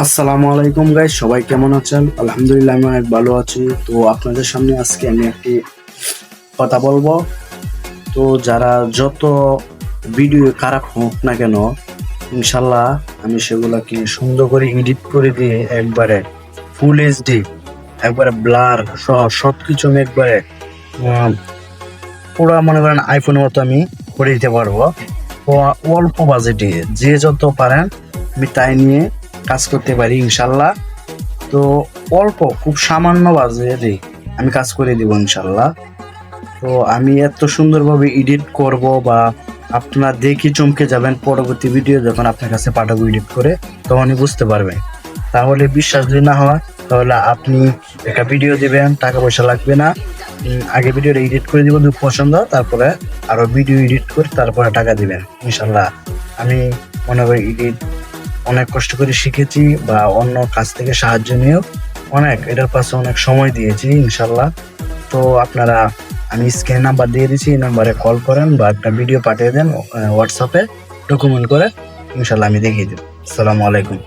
আসসালামু আলাইকুম গাইস, সবাই কেমন আছেন? আলহামদুলিল্লাহ আমি অনেক ভালো আছি। তো আপনাদের সামনে আজকে আমি একটি কথা বলবো। তো যারা যত ভিডিও খারাপ হোক না কেন, ইনশাল্লাহ আমি সেগুলোকে সুন্দর করে এডিট করে দিয়ে একবারে ফুল এইচডি, একবারে ব্লার সহ সবকিছু আমি একবারে আহ, পুরো মনে করেন আইফোনের মতো আমি করে দিতে পারবো। তো অল্প বাজেটে যে যত পারেন আমি তাই নিয়ে কাজ করতে পারি ইনশাল্লাহ। তো অল্প খুব সামান্য বাজেটে আমি কাজ করে দিব ইনশাল্লাহ। তো আমি এত সুন্দরভাবে এডিট করব বা আপনারা দেখি চমকে যাবেন, পরবর্তী ভিডিও যখন আপনার কাছে পাঠাবো এডিট করে তখনই বুঝতে পারবেন। তাহলে বিশ্বাস যদি না হয় তাহলে আপনি একটা ভিডিও দিবেন, টাকা পয়সা লাগবে না। আগে ভিডিওটা এডিট করে দিব যদি পছন্দ, তারপরে আরো ভিডিও এডিট করে তারপরে টাকা দিবেন ইনশাল্লাহ। আমি মনে করি এডিট অনেক কষ্ট করে শিখেছি বা অন্য কাছ থেকে সাহায্য নিয়েও অনেক এটার পাশে অনেক সময় দিয়েছি ইনশাল্লাহ। তো আপনারা, আমি স্ক্রিন নাম্বার দিয়ে দিচ্ছি, এই নাম্বারে কল করেন বা একটা ভিডিও পাঠিয়ে দেন হোয়াটসঅ্যাপে ডকুমেন্ট করে, ইনশাল্লাহ আমি দেখিয়ে দেব। আসসালামু আলাইকুম।